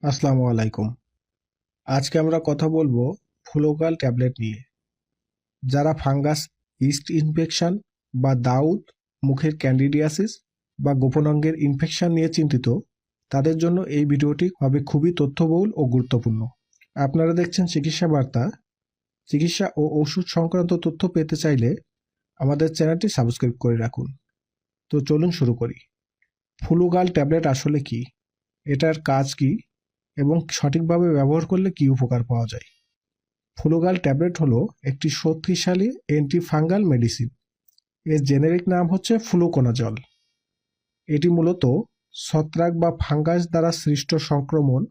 আসসালামু আলাইকুম। আজকে আমরা কথা বলবো ফ্লুগাল ট্যাবলেট নিয়ে। যারা ফাঙ্গাস, ইস্ট ইনফেকশন বা দাউদ, মুখের ক্যান্ডিডিয়াসিস বা গোপন অঙ্গের ইনফেকশন নিয়ে চিন্তিত, তাদের জন্য এই ভিডিওটি হবে খুবই তথ্যবহুল ও গুরুত্বপূর্ণ। আপনারা দেখছেন চিকিৎসা বার্তা। চিকিৎসা ও ওষুধ সংক্রান্ত তথ্য পেতে চাইলে আমাদের চ্যানেলটি সাবস্ক্রাইব করে রাখুন। তো চলুন শুরু করি। ফ্লুগাল ট্যাবলেট আসলে কি, এটার কাজ কি এবং সঠিকভাবে ব্যবহার করলে কি উপকার পাওয়া যায়। ফ্লুগাল ট্যাবলেট হলো একটি শক্তিশালী অ্যান্টিফাঙ্গাল মেডিসিন। এর জেনেরিক নাম হচ্ছে ফ্লুকোনাজল। এটি মূলত ছত্রাক বা ফাঙ্গাস দ্বারা সৃষ্ট সংক্রমণ,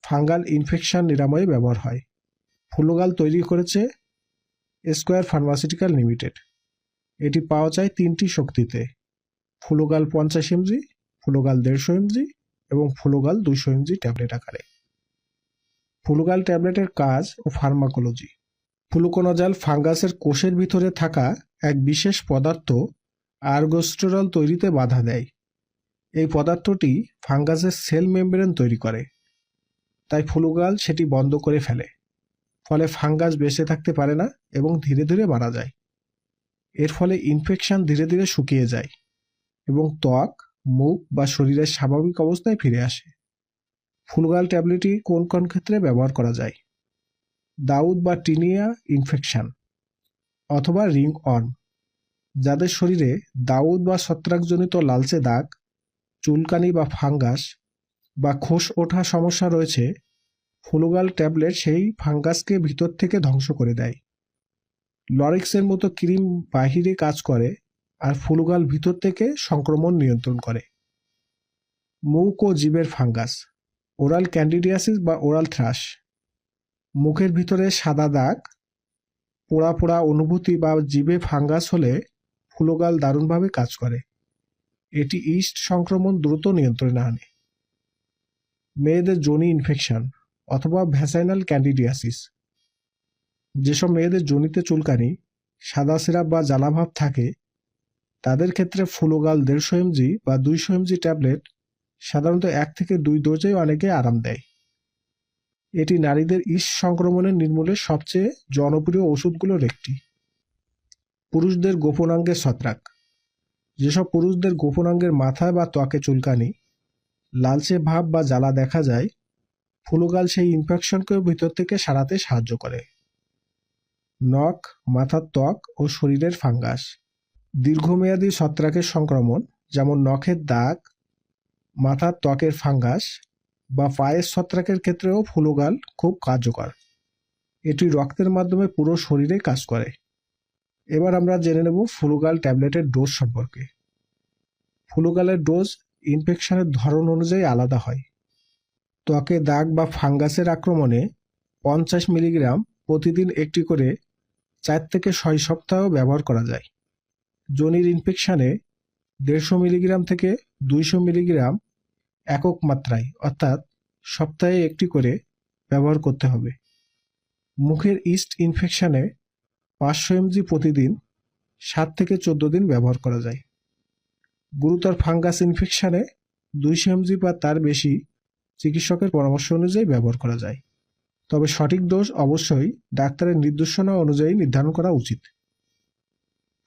ফাঙ্গাল ইনফেকশন নিরাময়ে ব্যবহার হয়। ফ্লুগাল তৈরি করেছে স্কোয়ার ফার্মাসিউটিক্যাল লিমিটেড। এটি পাওয়া যায় তিনটি শক্তিতে: ফ্লুগাল 50 mg, ফ্লুগাল 150 mg এবং ফ্লুগাল 200 mg ট্যাবলেট আকারে। ফ্লুগাল ট্যাবলেটের কাজ ও ফার্মাকোলজি। ফ্লুকোনাজল ফাঙ্গাসের কোষের ভিতরে থাকা এক বিশেষ পদার্থ আর্গোস্টেরল তৈরিতে বাধা দেয়। এই পদার্থটি ফাঙ্গাসের সেল মেমব্রেন তৈরি করে, তাই ফ্লুগাল সেটি বন্ধ করে ফেলে। ফলে ফাঙ্গাস বেঁচে থাকতে পারে না এবং ধীরে ধীরে মারা যায়। এর ফলে ইনফেকশন ধীরে ধীরে শুকিয়ে যায় এবং ত্বক, মুখ বা শরীরের স্বাভাবিক অবস্থায় ফিরে আসে। ফ্লুগাল ট্যাবলেটটি কোন কোন ক্ষেত্রে ব্যবহার করা যায়: দাউদ বা টিনিয়া ইনফেকশন অথবা রিং অন। যাদের শরীরে দাউদ বা ছত্রাকজনিত লালচে দাগ, চুলকানি বা ফাঙ্গাস বা খোস ওঠা সমস্যা রয়েছে, ফ্লুগাল ট্যাবলেট সেই ফাঙ্গাসকে ভিতর থেকে ধ্বংস করে দেয়। লরিক্সের মতো ক্রিম বাহিরে কাজ করে আর ফ্লুগাল ভিতর থেকে সংক্রমণ নিয়ন্ত্রণ করে। মুখ ও জিভের ফাঙ্গাস, ওরাল ক্যান্ডিডিয়াসিস বা ওরাল থ্রাশ। মুখের ভিতরে সাদা দাগ, পোড়া পোড়া অনুভূতি বা জিভে ফাঙ্গাস হলে ফ্লুগাল দারুণভাবে কাজ করে। এটি ইস্ট সংক্রমণ দ্রুত নিয়ন্ত্রণে আনে। মেয়েদের যোনি ইনফেকশন অথবা ভ্যাজাইনাল ক্যান্ডিডিয়াসিস। যেসব মেয়েদের যোনিতে চুলকানি, সাদা সিরাপ বা জ্বালাভাব থাকে, তাদের ক্ষেত্রে ফ্লুগাল 150 mg বা 200 mg ট্যাবলেট সাধারণত 1 থেকে 2 ডোজেই অনেকে আরাম দেয়। এটি নারীদের ইস্ট সংক্রমণের নির্মূলের সবচেয়ে জনপ্রিয় ওষুধগুলোর একটি। পুরুষদের গোপনাঙ্গের ছত্রাক। যেসব পুরুষদের গোপনাঙ্গের মাথায় বা ত্বকে চুলকানি, লালচে ভাব বা জ্বালা দেখা যায়, ফ্লুগাল সেই ইনফেকশনকে ভিতর থেকে সারাতে সাহায্য করে। নখ, মাথার ত্বক ও শরীরের ফাঙ্গাস। দীর্ঘমেয়াদী ছত্রাকের সংক্রমণ, যেমন নখের দাগ, মাথার ত্বকের ফাঙ্গাস বা পায়ের ছত্রাকের ক্ষেত্রেও ফ্লুগাল খুব কার্যকর। এটি রক্তের মাধ্যমে পুরো শরীরে কাজ করে। এবার আমরা জেনে নেব ফ্লুগাল ট্যাবলেটের ডোজ সম্পর্কে। ফ্লুগালের ডোজ ইনফেকশনের ধরন অনুযায়ী আলাদা হয়। ত্বকে দাগ বা ফাঙ্গাসের আক্রমণে 50 মিলিগ্রাম প্রতিদিন একটি করে 4 থেকে 6 সপ্তাহ ব্যবহার করা যায়। যোনির ইনফেকশনে 150 মিলিগ্রাম থেকে 200 মিলিগ্রাম একক মাত্রায় অর্থাৎ সপ্তাহে একটি করে ব্যবহার করতে হবে। মুখের ইস্ট ইনফেকশনে 500 mg প্রতিদিন 7 থেকে 14 দিন ব্যবহার করা যায়। গুরুতর ফাঙ্গাস ইনফেকশনে 200 mg বা তার বেশি চিকিৎসকের পরামর্শ অনুযায়ী ব্যবহার করা যায়। তবে সঠিক ডোজ অবশ্যই ডাক্তারের নির্দেশনা অনুযায়ী নির্ধারণ করা উচিত।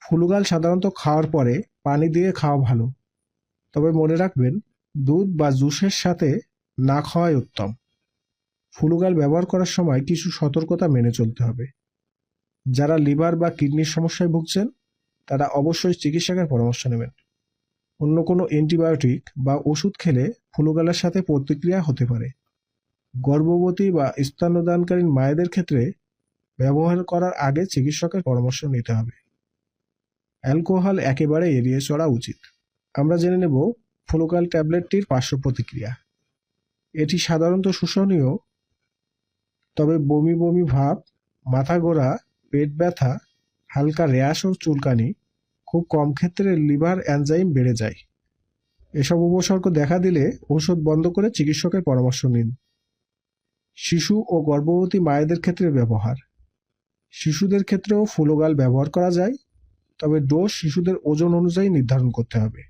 ফ্লুগাল সাধারণত খাওয়ার পরে পানি দিয়ে খাওয়া ভালো, তবে মনে রাখবেন দুধ বা জুসের সাথে না খাওয়াই উত্তম। ফ্লুগাল ব্যবহার করার সময় কিছু সতর্কতা মেনে চলতে হবে। যারা লিভার বা কিডনির সমস্যায় ভুগছেন, তারা অবশ্যই চিকিৎসকের পরামর্শ নেবেন। অন্য কোনো অ্যান্টিবায়োটিক বা ওষুধ খেলে ফ্লুগালের সাথে প্রতিক্রিয়া হতে পারে। গর্ভবতী বা স্তন্যদানকারী মায়েদের ক্ষেত্রে ব্যবহার করার আগে চিকিৎসকের পরামর্শ নিতে হবে। অ্যালকোহল একেবারে এড়িয়ে চলা উচিত। আমরা জেনে নেব ফ্লুগাল ট্যাবলেটটির পার্শ্ব প্রতিক্রিয়া। এটি সাধারণত শোষণীয়, তবে বমি বমি ভাব, মাথা ঘোরা, পেট ব্যথা, হালকা র্যাশ ও চুলকানি, খুব কম ক্ষেত্রে লিভার এনজাইম বেড়ে যায়। এসব উপসর্গ দেখা দিলে ওষুধ বন্ধ করে চিকিৎসকের পরামর্শ নিন। শিশু ও গর্ভবতী মায়েদের ক্ষেত্রে ব্যবহার। শিশুদের ক্ষেত্রেও ফ্লুগাল ব্যবহার করা যায়, তবে ডোজ শিশুদের ওজন অনুযায়ী নির্ধারণ করতে হবে।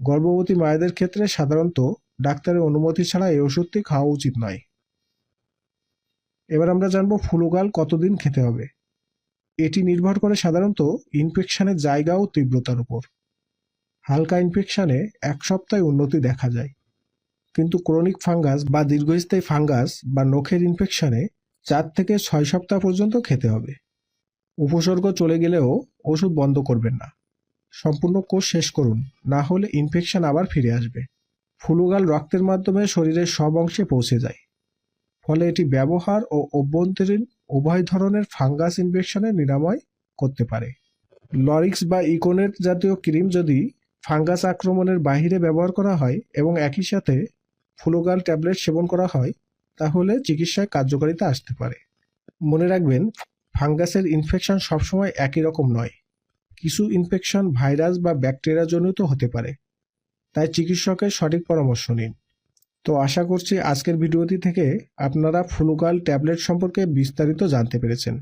গর্ভবতী মায়েদের ক্ষেত্রে সাধারণত ডাক্তারের অনুমতি ছাড়া এই ওষুধটি খাওয়া উচিত নয়। এবার আমরা জানবো ফ্লুগাল কতদিন খেতে হবে। এটি নির্ভর করে সাধারণত ইনফেকশনের জায়গা ও তীব্রতার উপর। হালকা ইনফেকশনে 1 সপ্তাহে উন্নতি দেখা যায়, কিন্তু ক্রনিক ফাঙ্গাস বা দীর্ঘস্থায়ী ফাঙ্গাস বা নখের ইনফেকশনে 4 থেকে 6 সপ্তাহ পর্যন্ত খেতে হবে। উপসর্গ চলে গেলেও ওষুধ বন্ধ করবেন না, সম্পূর্ণ কোর্স শেষ করুন, না হলে ইনফেকশন আবার ফিরে আসবে। ফ্লুগাল রক্তের মাধ্যমে শরীরের সব অংশে পৌঁছে যায়, ফলে এটি ব্যবহার ও অভ্যন্তরীণ উভয় ধরনের ফাঙ্গাস ইনফেকশনের নিরাময় করতে পারে। লরিক্স বা ইকোনেট জাতীয় ক্রিম যদি ফাঙ্গাস আক্রমণের বাইরে ব্যবহার করা হয় এবং একই সাথে ফ্লুগাল ট্যাবলেট সেবন করা হয়, তাহলে চিকিৎসায় কার্যকারিতা আসতে পারে। মনে রাখবেন, ফাঙ্গাসের ইনফেকশন সবসময় একই রকম নয়। কিছু ইনফেকশন ভাইরাস বা ব্যাকটেরিয়া জনিত হতে পারে, তাই চিকিৎসকের সঠিক পরামর্শ নিন। তো আশা করছি আজকের ভিডিওটি থেকে আপনারা ফ্লুগাল ট্যাবলেট সম্পর্কে বিস্তারিত জানতে পেরেছেন।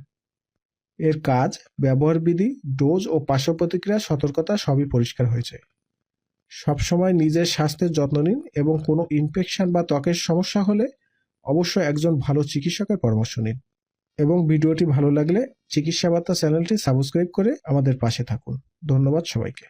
এর কাজ, ব্যবহার বিধি, ডোজ ও পার্শ্ব প্রতিক্রিয়া সতর্কতা সবই পরিষ্কার হয়েছে। সবসময় নিজের স্বাস্থ্যের যত্ন নিন এবং কোনো ইনফেকশন বা ত্বকের সমস্যা হলে অবশ্যই একজন ভালো চিকিৎসকের পরামর্শ নিন। এবং ভিডিওটি ভালো লাগলে চিকিৎসা বার্তা চ্যানেলটি সাবস্ক্রাইব করে আমাদের পাশে থাকুন। ধন্যবাদ সবাইকে।